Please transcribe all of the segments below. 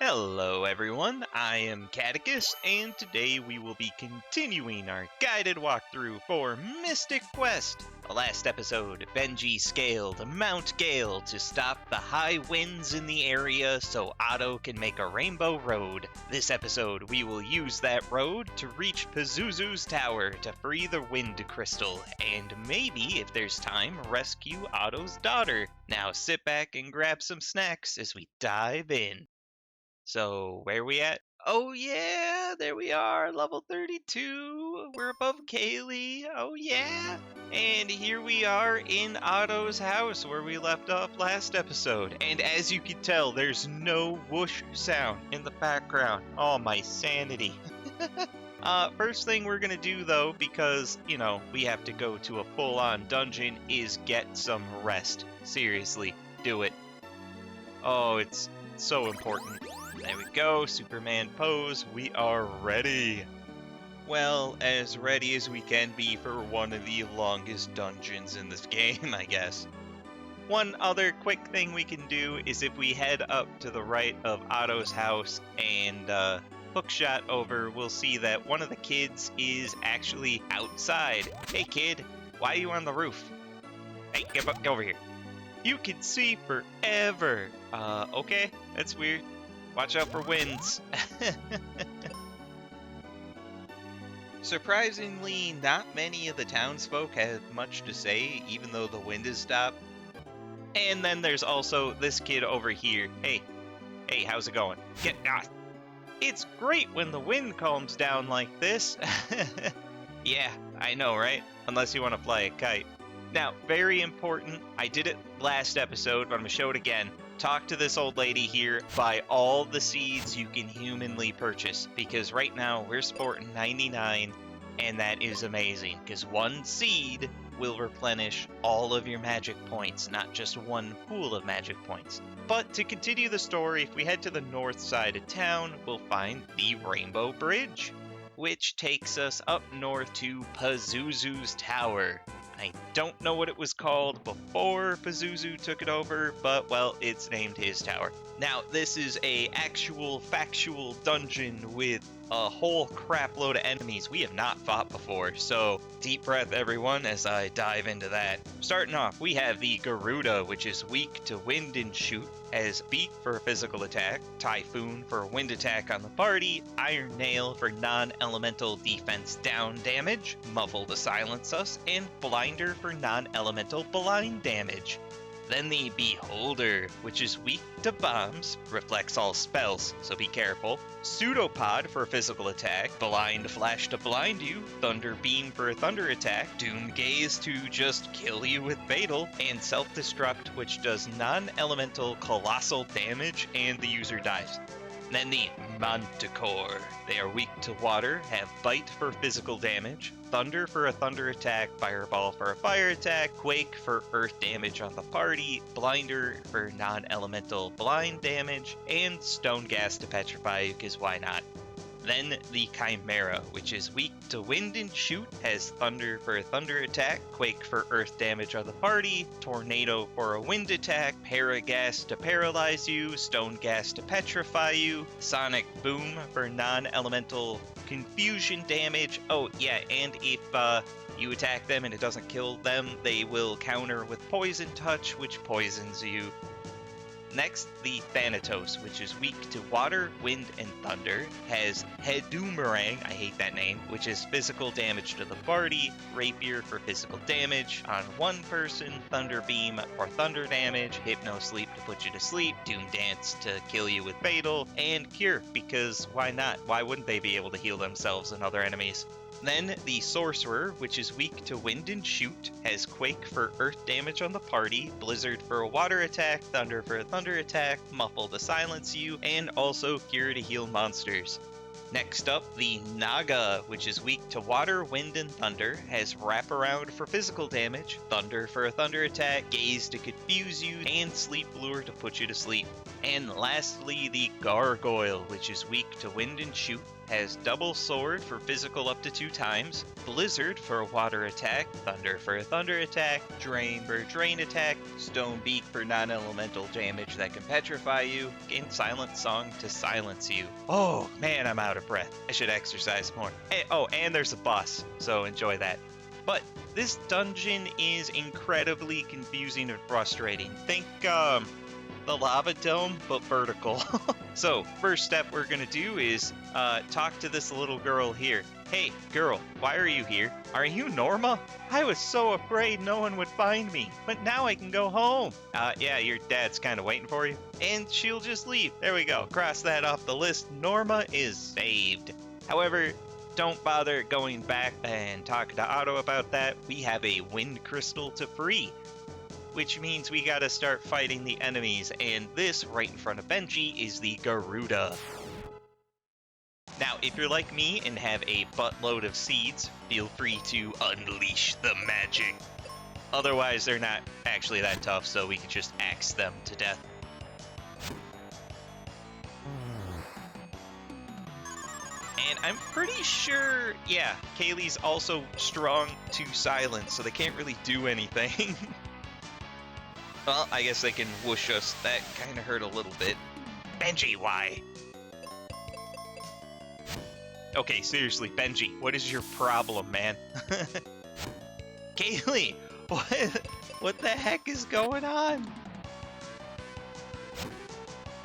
Hello everyone, I am Catechus, and today we will be continuing our guided walkthrough for Mystic Quest. The last episode, Benji scaled Mount Gale to stop the high winds in the area so Otto can make a rainbow road. This episode, we will use that road to reach Pazuzu's tower to free the wind crystal, and maybe, if there's time, rescue Otto's daughter. Now sit back and grab some snacks as we dive in. So, where are we at? Oh yeah, there we are, level 32. We're above Kaylee. Oh yeah. And here we are in Otto's house where we left off last episode. And as you can tell, there's no whoosh sound in the background. Oh, my sanity. First thing we're gonna do though, because, we have to go to a full-on dungeon, is get some rest. Seriously, do it. Oh, it's so important. There we go, Superman pose, we are ready. Well, as ready as we can be for one of the longest dungeons in this game, I guess. One other quick thing we can do is if we head up to the right of Otto's house and hookshot over, we'll see that one of the kids is actually outside. Hey kid, why are you on the roof? Hey, get over here. You can see forever. Okay, that's weird. Watch out for winds. Surprisingly, not many of the townsfolk have much to say, even though the wind has stopped. And then there's also this kid over here. Hey, how's it going? It's great when the wind calms down like this. Yeah, I know, right? Unless you want to fly a kite. Now, very important, I did it last episode, but I'm going to show it again. Talk to this old lady here, buy all the seeds you can humanly purchase, because right now we're sporting 99, and that is amazing, because one seed will replenish all of your magic points, not just one pool of magic points. But to continue the story, if we head to the north side of town, we'll find the Rainbow Bridge, which takes us up north to Pazuzu's tower. I don't know what it was called before Pazuzu took it over, but, well, it's named his tower. Now, this is a actual factual dungeon with a whole crap load of enemies we have not fought before, so deep breath everyone as I dive into that. Starting off, we have the Garuda, which is weak to wind and shoot, has Beat for physical attack, Typhoon for wind attack on the party, Iron Nail for non-elemental defense down damage, Muffle to silence us, and Blinder for non-elemental blind damage. Then the Beholder, which is weak to bombs, reflects all spells, so be careful. Pseudopod for physical attack, Blind Flash to blind you, Thunder Beam for a thunder attack, Doom Gaze to just kill you with fatal, and Self-Destruct, which does non-elemental colossal damage and the user dies. Then the Manticore. They are weak to water, have Bite for physical damage, Thunder for a thunder attack, Fireball for a fire attack, Quake for earth damage on the party, Blinder for non-elemental blind damage, and Stone Gas to petrify you, because why not? Then the Chimera, which is weak to wind and shoot, has Thunder for a thunder attack, Quake for earth damage on the party, Tornado for a wind attack, Paragas to paralyze you, Stone Gas to petrify you, Sonic Boom for non-elemental confusion damage. Oh yeah, and if you attack them and it doesn't kill them, they will counter with Poison Touch, which poisons you. Next, the Thanatos, which is weak to water, wind, and thunder, has Hedoomerang, I hate that name, which is physical damage to the party, Rapier for physical damage on one person, Thunder Beam for thunder damage, Hypno Sleep to put you to sleep, Doom Dance to kill you with fatal, and Cure, because why not? Why wouldn't they be able to heal themselves and other enemies? Then the Sorcerer, which is weak to wind and shoot, has Quake for earth damage on the party, Blizzard for a water attack, Thunder for a thunder attack, Muffle to silence you, and also Cure to heal monsters. Next up, the Naga, which is weak to water, wind, and thunder, has Wraparound for physical damage, Thunder for a thunder attack, Gaze to confuse you, and Sleep Lure to put you to sleep. And lastly, the Gargoyle, which is weak to wind and shoot, has double sword for physical up to 2 times, blizzard for a water attack, thunder for a thunder attack, drain for a drain attack, stone beak for non-elemental damage that can petrify you, and silent song to silence you. Oh man, I'm out of breath. I should exercise more. And there's a boss, so enjoy that. But this dungeon is incredibly confusing and frustrating. Think, the lava dome, but vertical. So, first step we're gonna do is talk to this little girl here. Hey, girl, why are you here? Are you Norma? I was so afraid no one would find me, but now I can go home. Yeah, your dad's kind of waiting for you. And she'll just leave. There we go. Cross that off the list. Norma is saved. However, don't bother going back and talking to Otto about that. We have a wind crystal to free, which means we gotta start fighting the enemies, and this right in front of Benji is the Garuda. Now, if you're like me and have a buttload of seeds, feel free to unleash the magic. Otherwise, they're not actually that tough, so we can just axe them to death. And I'm pretty sure, yeah, Kaylee's also strong to silence, so they can't really do anything. Well, I guess they can whoosh us. That kind of hurt a little bit. Benji, why? Okay, seriously, Benji, what is your problem, man? Kaylee, what the heck is going on?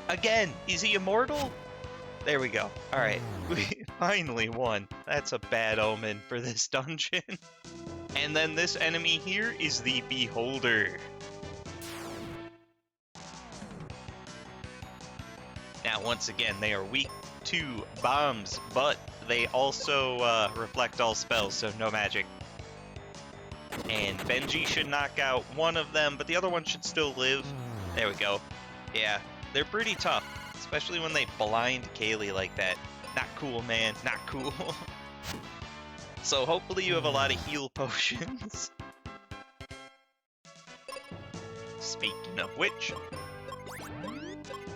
Again, is he immortal? There we go. All right, we finally won. That's a bad omen for this dungeon. And then this enemy here is the Beholder. Now, once again, they are weak to bombs, but they also reflect all spells, so no magic. And Benji should knock out one of them, but the other one should still live. There we go. Yeah, they're pretty tough, especially when they blind Kaylee like that. Not cool, man. Not cool. So hopefully you have a lot of heal potions. Speaking of which,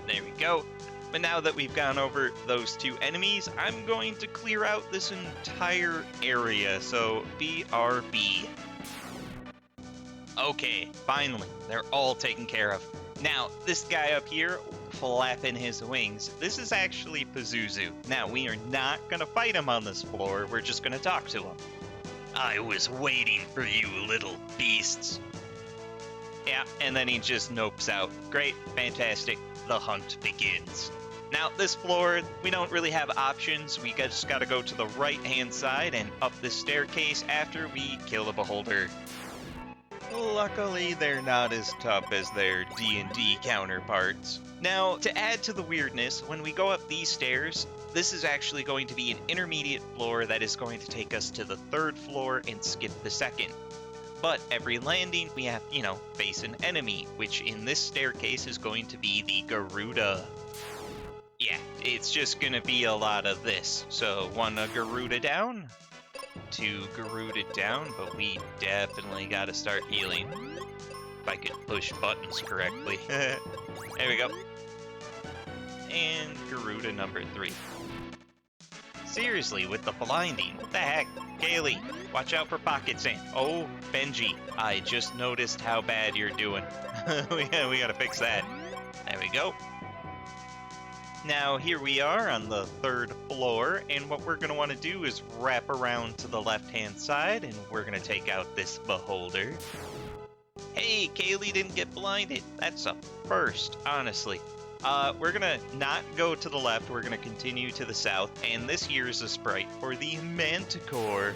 there we go. But now that we've gone over those two enemies, I'm going to clear out this entire area, so BRB. Okay, finally, they're all taken care of. Now, this guy up here, flapping his wings, this is actually Pazuzu. Now, we are not going to fight him on this floor, we're just going to talk to him. I was waiting for you, little beasts. Yeah, and then he just nopes out. Great, fantastic, the hunt begins. Now, this floor, we don't really have options. We just gotta go to the right-hand side and up this staircase after we kill the Beholder. Luckily, they're not as tough as their D&D counterparts. Now, to add to the weirdness, when we go up these stairs, this is actually going to be an intermediate floor that is going to take us to the 3rd floor and skip the 2nd. But every landing, we have, face an enemy, which in this staircase is going to be the Garuda. Yeah, it's just gonna be a lot of this. So, 1 Garuda down, 2 Garuda down, but we definitely gotta start healing. If I could push buttons correctly. There we go. And Garuda number 3. Seriously, with the blinding, what the heck? Kaylee, watch out for pocket sand. Oh, Benji, I just noticed how bad you're doing. we gotta fix that. There we go. Now, here we are on the 3rd floor, and what we're going to want to do is wrap around to the left-hand side, and we're going to take out this Beholder. Hey, Kaylee didn't get blinded. That's a first, honestly. We're going to not go to the left, we're going to continue to the south, and this here is a sprite for the Manticore.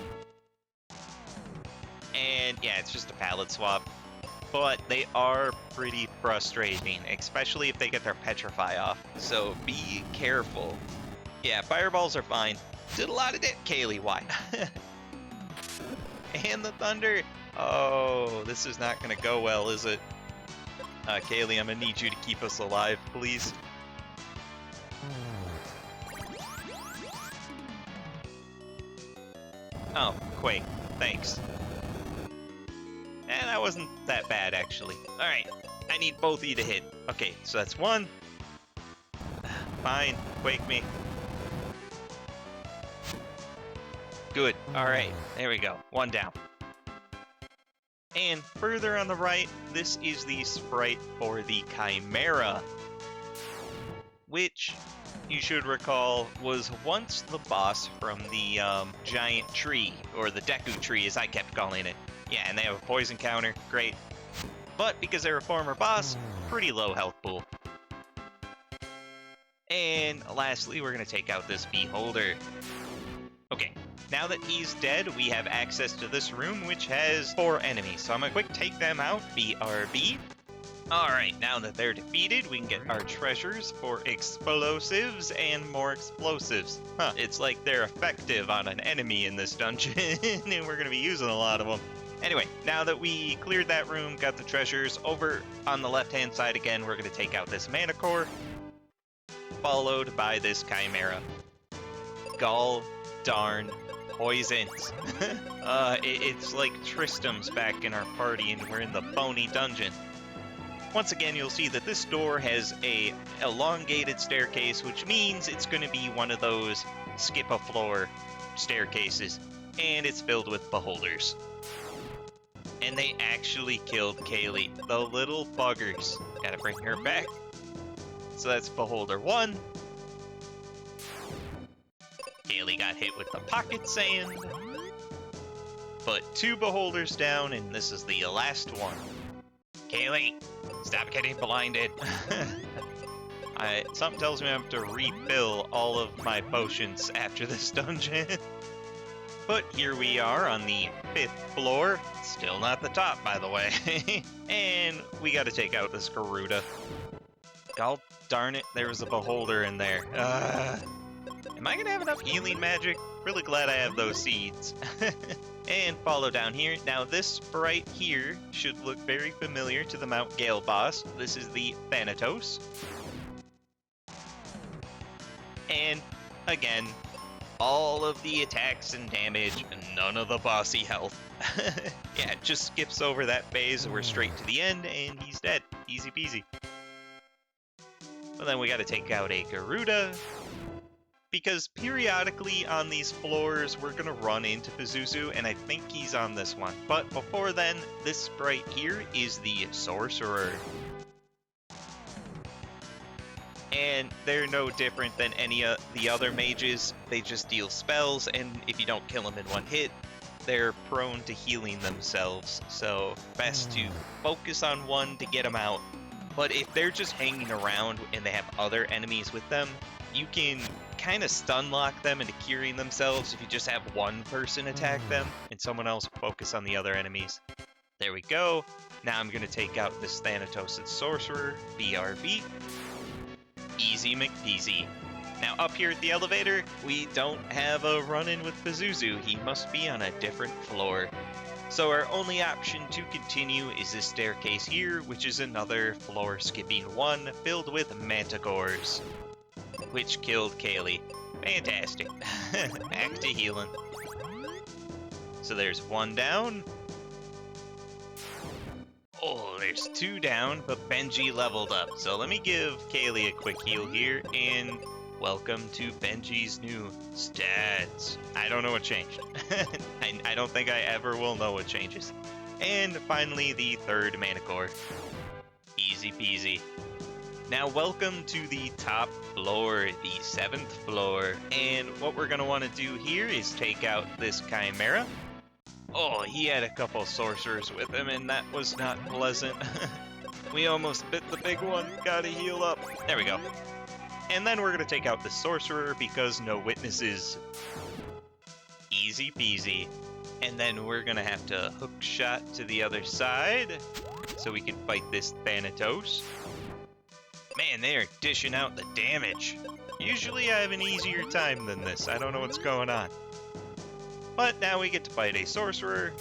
And, yeah, it's just a palette swap. But they are pretty frustrating, especially if they get their petrify off. So be careful. Yeah, fireballs are fine. Did a lot of it. Kaylee, why? And the thunder. Oh, this is not going to go well, is it? Kaylee, I'm going to need you to keep us alive, please. Oh, Quake. Thanks. And that wasn't that bad, actually. Alright, I need both of you to hit. Okay, so that's 1. Fine, Quake me. Good. All right. There we go. One down. And further on the right, this is the sprite for the Chimera, which you should recall was once the boss from the giant tree, or the Deku tree as I kept calling it. Yeah, and they have a poison counter, great. But because they're a former boss, pretty low health pool. And lastly, we're going to take out this Beholder. Okay, now that he's dead, we have access to this room, which has 4 enemies. So I'm going to quick take them out, BRB. Alright, now that they're defeated, we can get our treasures for explosives and more explosives. Huh, it's like they're effective on an enemy in this dungeon, and we're going to be using a lot of them. Anyway, now that we cleared that room, got the treasures, over on the left-hand side again, we're going to take out this Mana Core, followed by this Chimera. Gall darn poisons. It's like Tristram's back in our party and we're in the bony dungeon. Once again, you'll see that this door has a elongated staircase, which means it's going to be one of those skip-a-floor staircases, and it's filled with beholders. And they actually killed Kaylee, the little buggers. Gotta bring her back. So that's beholder 1. Kaylee got hit with the pocket sand. But 2 beholders down, and this is the last one. Kaylee, stop getting blinded. Something tells me I have to refill all of my potions after this dungeon. But here we are on the 5th floor. Still not the top, by the way. And we gotta take out this Garuda. God darn it, there was a beholder in there. Am I gonna have enough healing magic? Really glad I have those seeds. And follow down here. Now this sprite here should look very familiar to the Mount Gale boss. This is the Thanatos. And again, all of the attacks and damage, none of the bossy health. Yeah, it just skips over that phase, we're straight to the end, and he's dead. Easy peasy. But then we gotta take out a Garuda, because periodically on these floors, we're gonna run into Pazuzu, and I think he's on this one. But before then, this sprite here is the Sorcerer. And they're no different than any of the other mages. They just deal spells, and if you don't kill them in one hit, they're prone to healing themselves. So best to focus on one to get them out. But if they're just hanging around and they have other enemies with them, you can kind of stun lock them into curing themselves if you just have one person attack them and someone else focus on the other enemies. There we go. Now I'm going to take out this Thanatos and Sorcerer, BRB. Easy McPeasy. Now up here at the elevator, we don't have a run-in with Pazuzu. He must be on a different floor. So our only option to continue is this staircase here, which is another floor-skipping one filled with manticores, which killed Kaylee. Fantastic. Back to healing. So there's 1 down. Oh, there's 2 down, but Benji leveled up. So let me give Kaylee a quick heal here, and welcome to Benji's new stats. I don't know what changed. I don't think I ever will know what changes. And finally, the 3rd mana core. Easy peasy. Now welcome to the top floor, the 7th floor. And what we're going to want to do here is take out this Chimera. Oh, he had a couple sorcerers with him, and that was not pleasant. We almost bit the big one. Gotta heal up. There we go. And then we're going to take out the sorcerer because no witnesses. Easy peasy. And then we're going to have to hook shot to the other side so we can fight this Thanatos. Man, they are dishing out the damage. Usually I have an easier time than this. I don't know what's going on. But now we get to fight a sorcerer.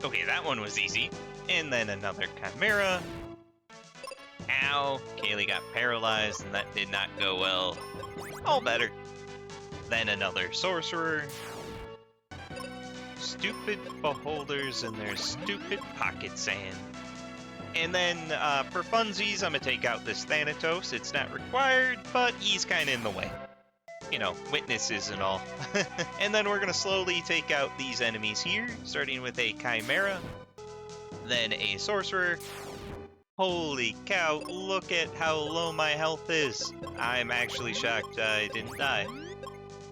Okay, that one was easy. And then another Chimera. Ow, Kaylee got paralyzed and that did not go well. All better. Then another sorcerer. Stupid beholders and their stupid pocket sand. And then for funsies, I'm going to take out this Thanatos. It's not required, but he's kind of in the way. you know, witnesses and all. And then we're gonna slowly take out these enemies here, starting with a Chimera, then a Sorcerer. Holy cow, look at how low my health is. I'm actually shocked I didn't die.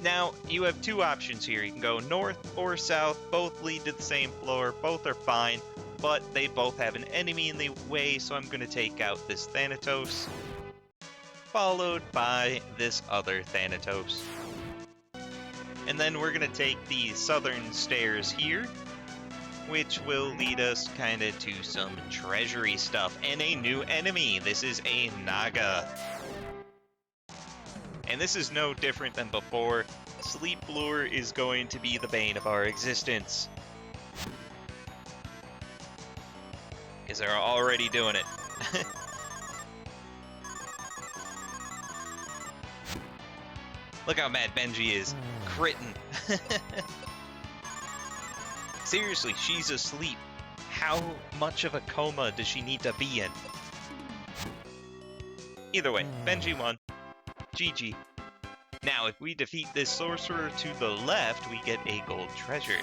Now, you have two options here. You can go north or south. Both lead to the same floor. Both are fine, but they both have an enemy in the way, so I'm going to take out this Thanatos, followed by this other Thanatos. And then we're going to take the southern stairs here, which will lead us kind of to some treasury stuff and a new enemy. This is a Naga. And this is no different than before. Sleep Lure is going to be the bane of our existence. Because they're already doing it. Look how mad Benji is. Critting. Seriously, she's asleep. How much of a coma does she need to be in? Either way, Benji won. GG. Now, if we defeat this sorcerer to the left, we get a gold treasure.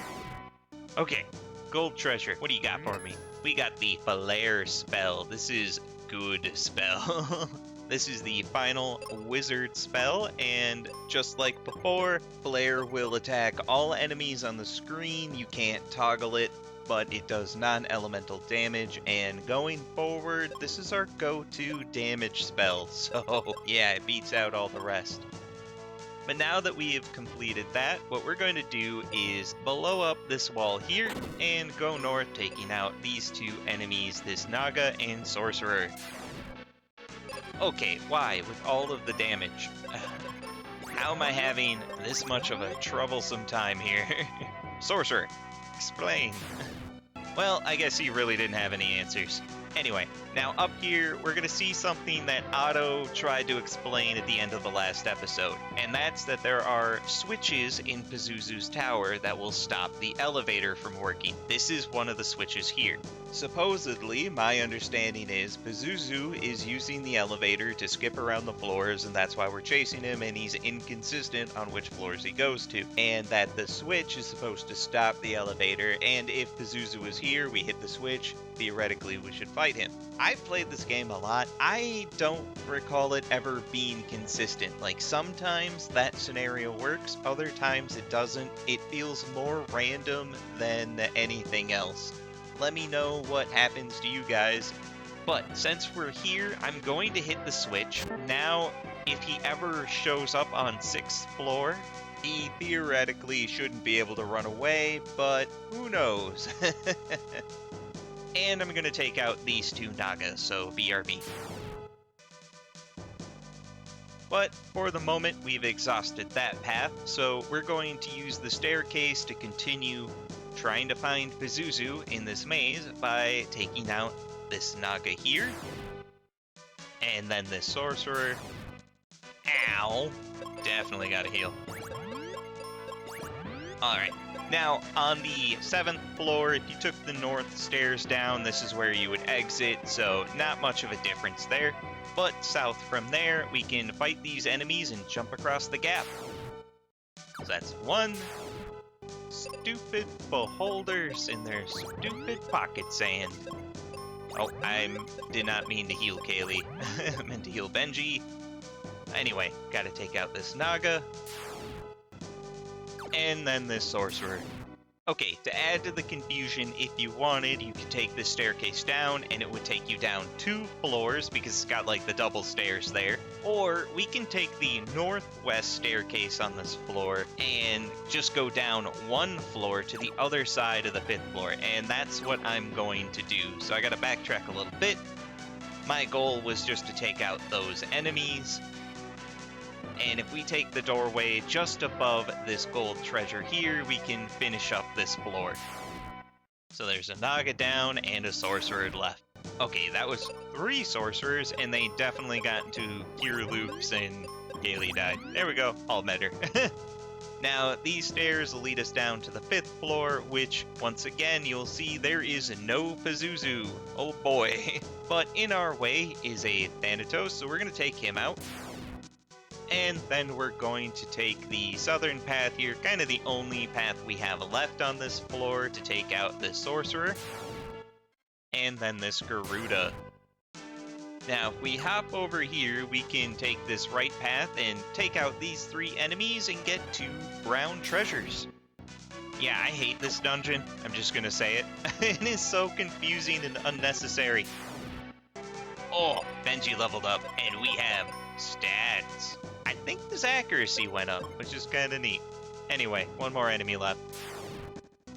Okay, gold treasure. What do you got for me? We got the Flare spell. This is good spell. This is the final wizard spell, and just like before, Flare will attack all enemies on the screen. You can't toggle it, but it does non-elemental damage, and going forward, this is our go-to damage spell, so yeah, it beats out all the rest. But now that we have completed that, what we're going to do is blow up this wall here and go north, taking out these two enemies, this Naga and Sorcerer. Okay, why, with all of the damage? How am I having this much of a troublesome time here? Sorcerer, explain. Well, I guess he really didn't have any answers. Anyway, now up here, we're going to see something that Otto tried to explain at the end of the last episode, and that's that there are switches in Pazuzu's tower that will stop the elevator from working. This is one of the switches here. Supposedly, my understanding is Pazuzu is using the elevator to skip around the floors, and that's why we're chasing him, and he's inconsistent on which floors he goes to, and that the switch is supposed to stop the elevator, and if Pazuzu is here, we hit the switch, theoretically we should fight him. I've played this game a lot. I don't recall it ever being consistent. Like, sometimes that scenario works, other times it doesn't. It feels more random than anything else. Let me know what happens to you guys. But since we're here, I'm going to hit the switch. Now, if he ever shows up on 6th floor, he theoretically shouldn't be able to run away, but who knows? And I'm going to take out these two Nagas, so BRB. But for the moment, we've exhausted that path, so we're going to use the staircase to continue trying to find Pazuzu in this maze by taking out this Naga here, and then this Sorcerer. Ow! Definitely gotta heal. Alright. Now, on the 7th floor, if you took the north stairs down, this is where you would exit, so not much of a difference there. But south from there, we can fight these enemies and jump across the gap. So that's one. Stupid beholders in their stupid pocket sand. Oh, I did not mean to heal Kaylee. I meant to heal Benji. Anyway, gotta take out this Naga. And then this Sorcerer. Okay, to add to the confusion, if you wanted, you could take this staircase down, and it would take you down 2 floors, because it's got, like, the double stairs there. Or, we can take the northwest staircase on this floor, and just go down 1 floor to the other side of the 5th floor, and that's what I'm going to do. So I gotta backtrack a little bit. My goal was just to take out those enemies. And if we take the doorway just above this gold treasure here, we can finish up this floor. So there's a Naga down and a Sorcerer left. Okay, that was 3 Sorcerers, and they definitely got into gear loops and Kaylee died. There we go, all better. Now, these stairs will lead us down to the 5th floor, which, once again, you'll see there is no Pazuzu. Oh boy. But in our way is a Thanatos, so we're going to take him out. And then we're going to take the southern path here, kind of the only path we have left on this floor to take out the sorcerer. And then this Garuda. Now, if we hop over here, we can take this right path and take out these 3 enemies and get 2 brown treasures. Yeah, I hate this dungeon. I'm just gonna say it. It is so confusing and unnecessary. Oh, Benji leveled up, and we have stats. I think his accuracy went up, which is kind of neat. Anyway, 1 more enemy left.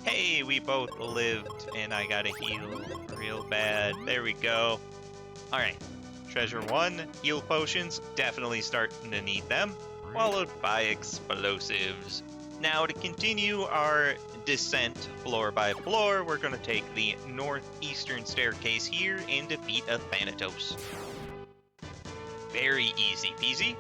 Hey, we both lived, and I gotta heal real bad. There we go. Alright, treasure 1, heal potions, definitely starting to need them, followed by explosives. Now, to continue our descent floor by floor, we're going to take the northeastern staircase here and defeat a Thanatos. Very easy peasy.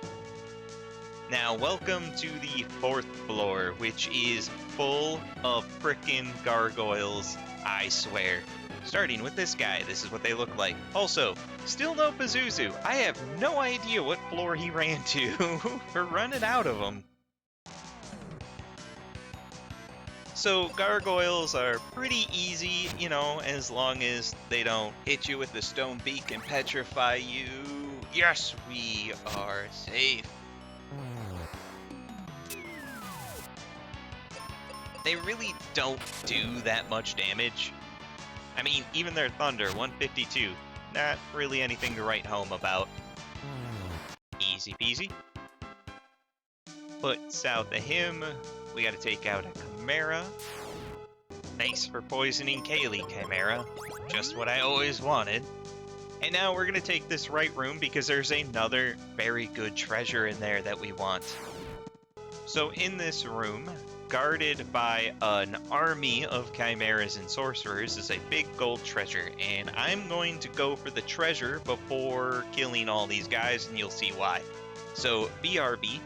Now, welcome to the 4th floor, which is full of frickin' gargoyles, I swear. Starting with this guy, this is what they look like. Also, still no Pazuzu. I have no idea what floor he ran to. We're running out of them. So gargoyles are pretty easy, you know, as long as they don't hit you with the stone beak and petrify you. Yes, we are safe. They really don't do that much damage. I mean, even their thunder, 152, not really anything to write home about. Easy peasy. But south of him, we gotta take out a Chimera. Thanks for poisoning Kaylee, Chimera. Just what I always wanted. And now we're gonna take this right room because there's another very good treasure in there that we want. So in this room, guarded by an army of chimeras and sorcerers, is a big gold treasure, and I'm going to go for the treasure before killing all these guys, and you'll see why. So BRB.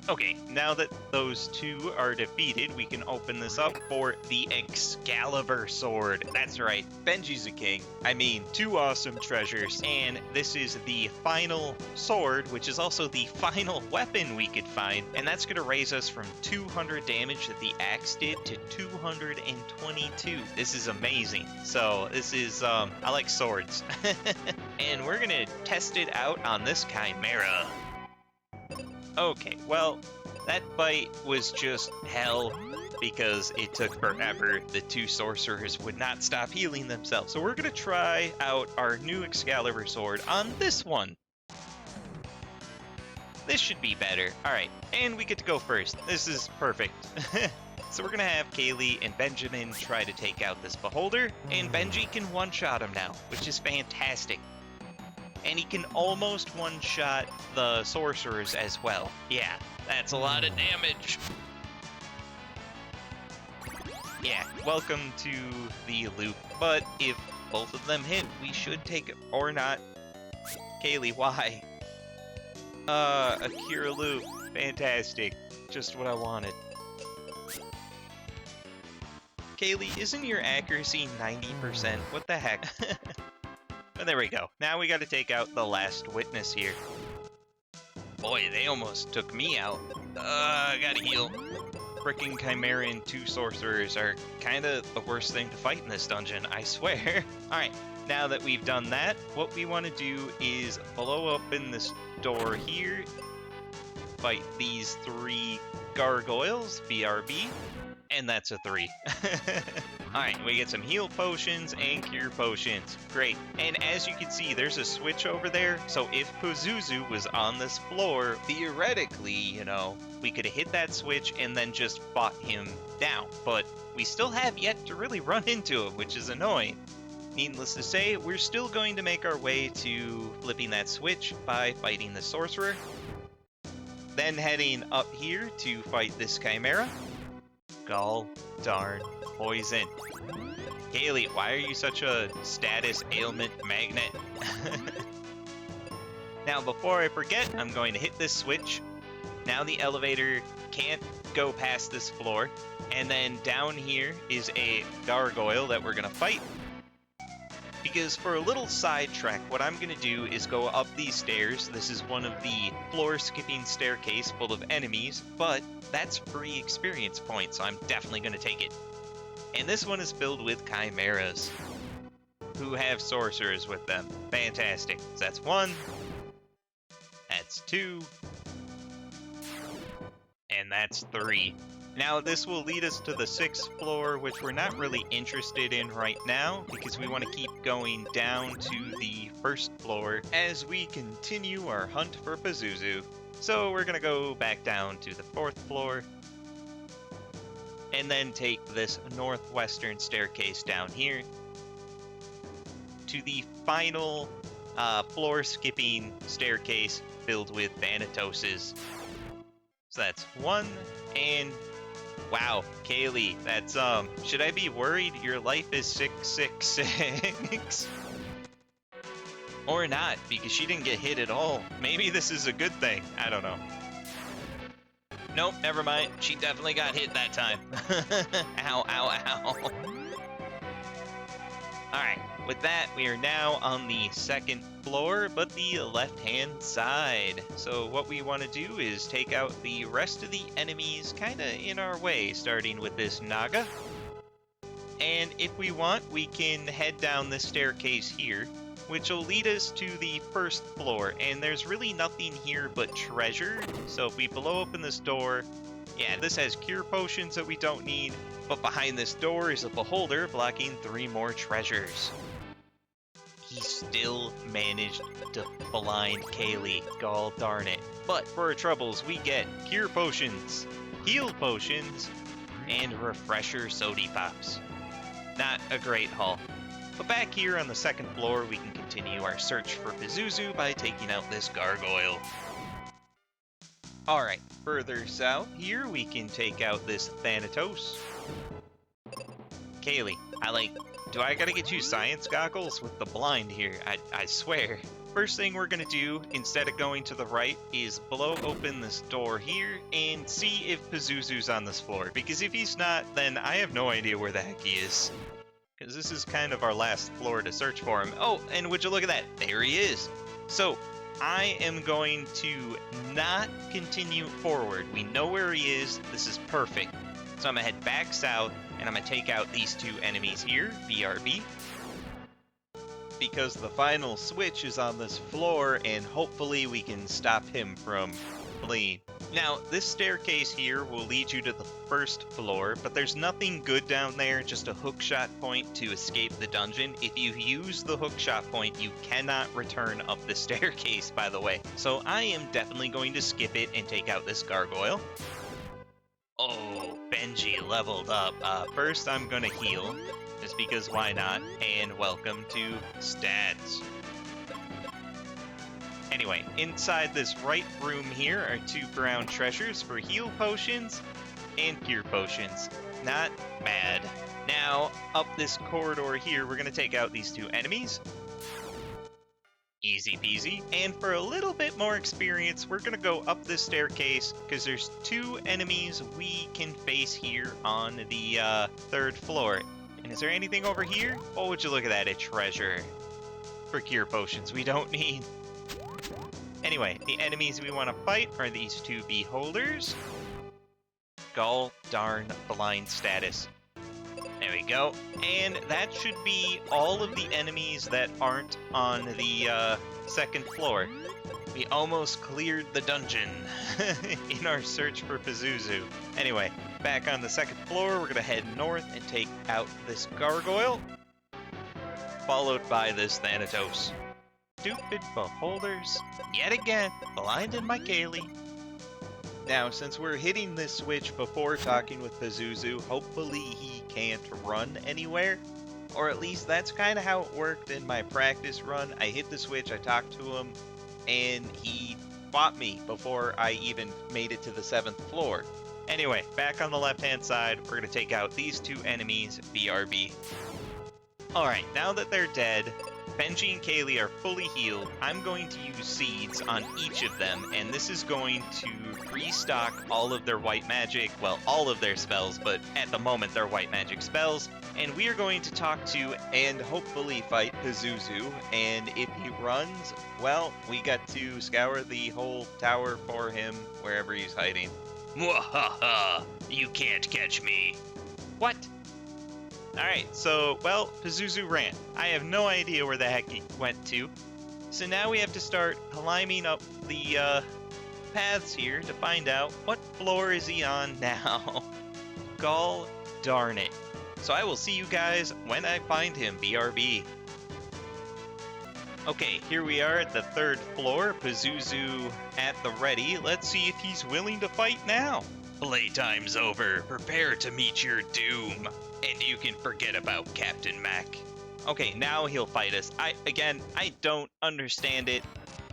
Okay, now that those 2 are defeated, we can open this up for the Excalibur sword. That's right, Benji's a king. I mean, 2 awesome treasures. And this is the final sword, which is also the final weapon we could find. And that's going to raise us from 200 damage that the axe did to 222. This is amazing. So this is, I like swords. And we're going to test it out on this Chimera. Okay, well, that fight was just hell because it took forever. The 2 sorcerers would not stop healing themselves. So we're going to try out our new Excalibur sword on this one. This should be better. Alright, and we get to go first. This is perfect. So we're going to have Kaylee and Benjamin try to take out this beholder, and Benji can one-shot him now, which is fantastic. And he can almost one-shot the sorcerers as well. Yeah, that's a lot of damage. Yeah, welcome to the loop. But if both of them hit, we should take it. Or not. Kaylee, why? A cure loop. Fantastic. Just what I wanted. Kaylee, isn't your accuracy 90%? What the heck? But there we go. Now we gotta take out the last witness here. Boy, they almost took me out. I gotta heal. Frickin' Chimera and 2 sorcerers are kinda the worst thing to fight in this dungeon, I swear. Alright, now that we've done that, what we want to do is blow open this door here, fight these 3 gargoyles, BRB, and that's a 3. Alright, we get some heal potions and cure potions. Great. And as you can see, there's a switch over there. So if Pazuzu was on this floor, theoretically, you know, we could have hit that switch and then just fought him down. But we still have yet to really run into him, which is annoying. Needless to say, we're still going to make our way to flipping that switch by fighting the sorcerer. Then heading up here to fight this Chimera. Gall darn poison. Kaylee, why are you such a status ailment magnet? Now, before I forget, I'm going to hit this switch. Now the elevator can't go past this floor. And then down here is a gargoyle that we're going to fight. Because for a little sidetrack, what I'm going to do is go up these stairs. This is one of the floor-skipping staircase full of enemies, but that's free experience points, so I'm definitely going to take it. And this one is filled with chimeras, who have sorcerers with them. Fantastic. So that's 1, that's 2, and that's 3. Now, this will lead us to the 6th floor, which we're not really interested in right now, because we want to keep going down to the 1st floor as we continue our hunt for Pazuzu. So we're going to go back down to the 4th floor, and then take this northwestern staircase down here to the final floor-skipping staircase filled with Thanatoses. So that's 1, and wow, Kaylee, that's, should I be worried your life is 666? Or not, because she didn't get hit at all. Maybe this is a good thing. I don't know. Nope, never mind. She definitely got hit that time. Ow, ow, ow. Alright, with that, we are now on the 2nd floor, but the left-hand side. So what we want to do is take out the rest of the enemies kind of in our way, starting with this Naga. And if we want, we can head down this staircase here, which will lead us to the 1st floor. And there's really nothing here but treasure. So if we blow open this door, yeah, this has cure potions that we don't need. But behind this door is a beholder blocking 3 more treasures. He still managed to blind Kaylee, gall darn it. But for our troubles, we get cure potions, heal potions, and refresher sody pops. Not a great haul. But back here on the 2nd floor, we can continue our search for Pazuzu by taking out this gargoyle. Alright, further south here, we can take out this Thanatos. Kaylee, do I gotta get you science goggles with the blind here? I swear. First thing we're gonna do, instead of going to the right, is blow open this door here and see if Pazuzu's on this floor. Because if he's not, then I have no idea where the heck he is. Because this is kind of our last floor to search for him. Oh, and would you look at that? There he is. So, I am going to not continue forward. We know where he is. This is perfect. So I'm going to head back south, and I'm going to take out these 2 enemies here, BRB. Because the final switch is on this floor, and hopefully we can stop him from fleeing. Now, this staircase here will lead you to the 1st floor, but there's nothing good down there, just a hookshot point to escape the dungeon. If you use the hookshot point, you cannot return up the staircase, by the way. So I am definitely going to skip it and take out this gargoyle. Oh, Benji leveled up. First, I'm gonna heal, just because why not, and welcome to stats. Anyway, inside this right room here are 2 brown treasures for heal potions and cure potions. Not bad. Now, up this corridor here, we're going to take out these 2 enemies. Easy peasy. And for a little bit more experience, we're going to go up this staircase because there's 2 enemies we can face here on the 3rd floor. And is there anything over here? Oh, would you look at that, a treasure for cure potions we don't need. Anyway, the enemies we want to fight are these 2 beholders. Gall darn blind status. There we go. And that should be all of the enemies that aren't on the 2nd floor. We almost cleared the dungeon in our search for Pazuzu. Anyway, back on the 2nd floor, we're going to head north and take out this gargoyle, followed by this Thanatos. Stupid beholders, yet again, blinded my Kaylee. Now, since we're hitting this switch before talking with Pazuzu, hopefully he can't run anywhere. Or at least that's kind of how it worked in my practice run. I hit the switch, I talked to him, and he fought me before I even made it to the 7th floor. Anyway, back on the left-hand side, we're going to take out these 2 enemies, BRB. Alright, now that they're dead, Benji and Kaylee are fully healed. I'm going to use seeds on each of them, and this is going to restock all of their white magic, well, all of their spells, but at the moment they're white magic spells. And we are going to talk to and hopefully fight Pazuzu, and if he runs, well, we got to scour the whole tower for him, wherever he's hiding. Mwahaha! You can't catch me. What? Alright, so, well, Pazuzu ran. I have no idea where the heck he went to. So now we have to start climbing up the paths here to find out what floor is he on now. Gall darn it. So I will see you guys when I find him, BRB. Okay, here we are at the 3rd floor, Pazuzu at the ready. Let's see if he's willing to fight now. Playtime's over. Prepare to meet your doom. And you can forget about Captain Mac. Okay, now he'll fight us. I don't understand it.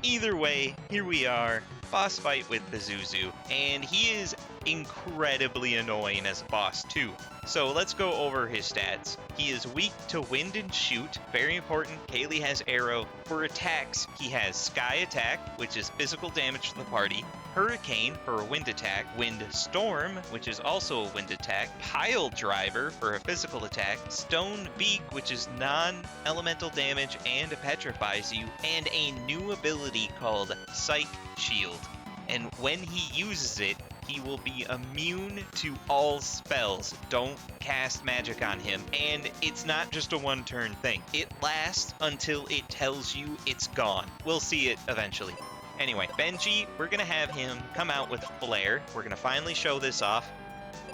Either way, here we are. Boss fight with Pazuzu. And he is incredibly annoying as a boss too. So let's go over his stats. He is weak to wind and shoot. Very important. Kaylee has arrow. For attacks, he has sky attack, which is physical damage to the party. Hurricane for a wind attack, Wind Storm, which is also a wind attack, Pile Driver for a physical attack, Stone Beak, which is non-elemental damage and petrifies you, and a new ability called Psych Shield. And when he uses it, he will be immune to all spells. Don't cast magic on him. And it's not just a one-turn thing. It lasts until it tells you it's gone. We'll see it eventually. Anyway, Benji, we're going to have him come out with Flare. We're going to finally show this off.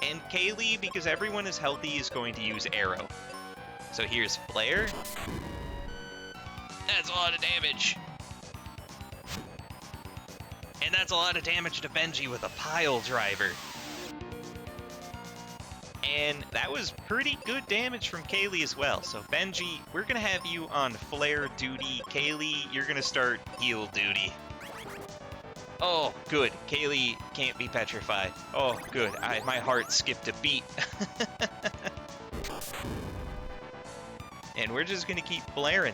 And Kaylee, because everyone is healthy, is going to use Arrow. So here's Flare. That's a lot of damage. And that's a lot of damage to Benji with a Pile Driver. And that was pretty good damage from Kaylee as well. So Benji, we're going to have you on Flare duty. Kaylee, you're going to start heal duty. Oh, good. Kaylee can't be petrified. Oh, good. My heart skipped a beat. And we're just gonna keep flaring.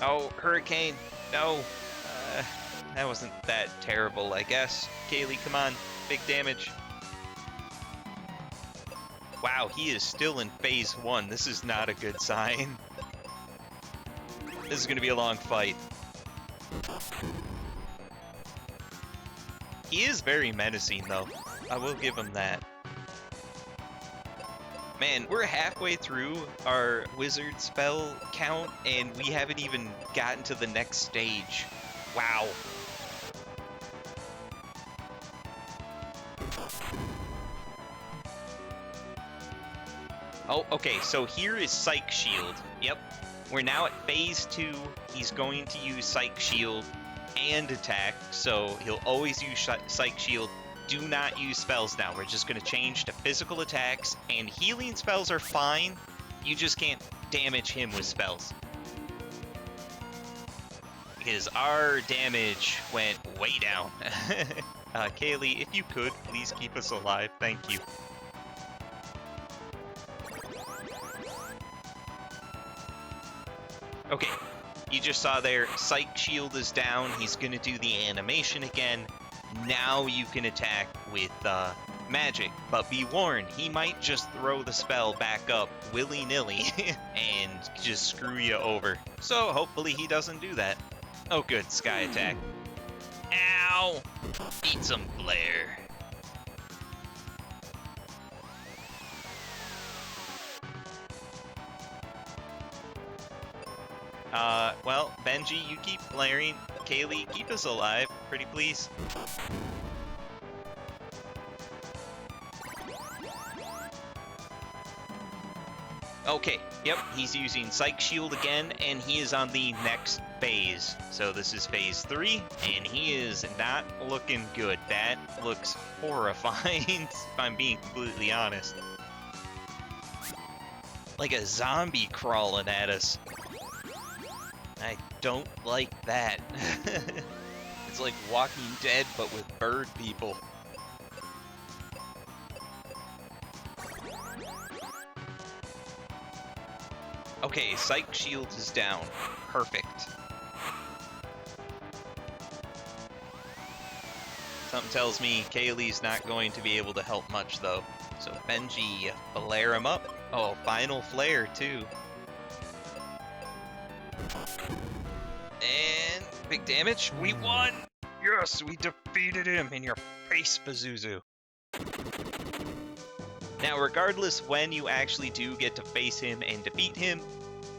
Oh, Hurricane. No. That wasn't that terrible, I guess. Kaylee, come on. Big damage. Wow, he is still in phase 1. This is not a good sign. This is going to be a long fight. He is very menacing, though. I will give him that. Man, we're halfway through our wizard spell count, and we haven't even gotten to the next stage. Wow. Oh, okay, so here is Psych Shield. Yep. We're now at phase 2. He's going to use Psych Shield and attack, so he'll always use Psych Shield. Do not use spells now. We're just going to change to physical attacks, and healing spells are fine. You just can't damage him with spells. Because our damage went way down. Kaylee, if you could, please keep us alive. Thank you. Okay, you just saw there, Psych Shield is down. He's going to do the animation again. Now you can attack with magic, but be warned, he might just throw the spell back up willy-nilly and just screw you over. So hopefully he doesn't do that. Oh good, Sky Attack. Ow! Eat some flare. Well, Benji, you keep flaring. Kaylee, keep us alive, pretty please. Okay, yep, he's using Psych Shield again, and he is on the next phase. So this is phase 3, and he is not looking good. That looks horrifying, if I'm being completely honest. Like a zombie crawling at us. I don't like that. It's like Walking Dead, but with bird people. Okay, Psych Shield is down. Perfect. Something tells me Kaylee's not going to be able to help much, though. So Benji, flare him up. Oh, final flare, too. And big damage. We won! Yes, we defeated him in your face, Pazuzu. Now, regardless when you actually do get to face him and defeat him,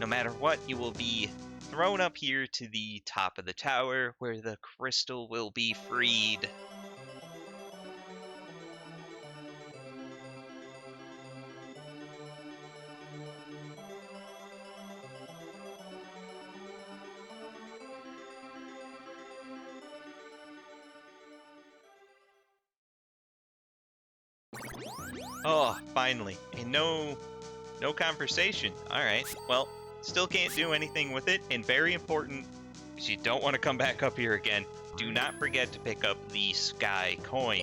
no matter what, you will be thrown up here to the top of the tower where the crystal will be freed. Oh, finally. And no conversation. Alright, well, still can't do anything with it, and very important, because you don't want to come back up here again, do not forget to pick up the Sky Coin.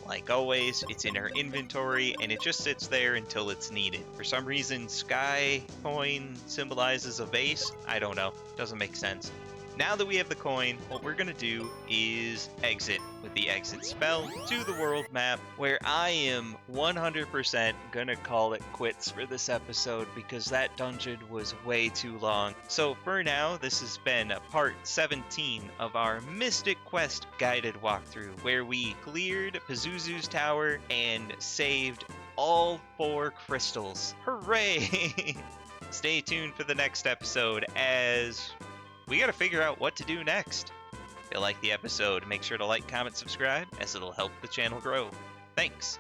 Like always, it's in our inventory, and it just sits there until it's needed. For some reason, Sky Coin symbolizes a vase. I don't know. Doesn't make sense. Now that we have the coin, what we're going to do is exit with the exit spell to the world map, where I am 100% going to call it quits for this episode because that dungeon was way too long. So for now, this has been part 17 of our Mystic Quest guided walkthrough, where we cleared Pazuzu's tower and saved all 4 crystals. Hooray! Stay tuned for the next episode as we gotta figure out what to do next. If you like the episode, make sure to like, comment, subscribe, as it'll help the channel grow. Thanks!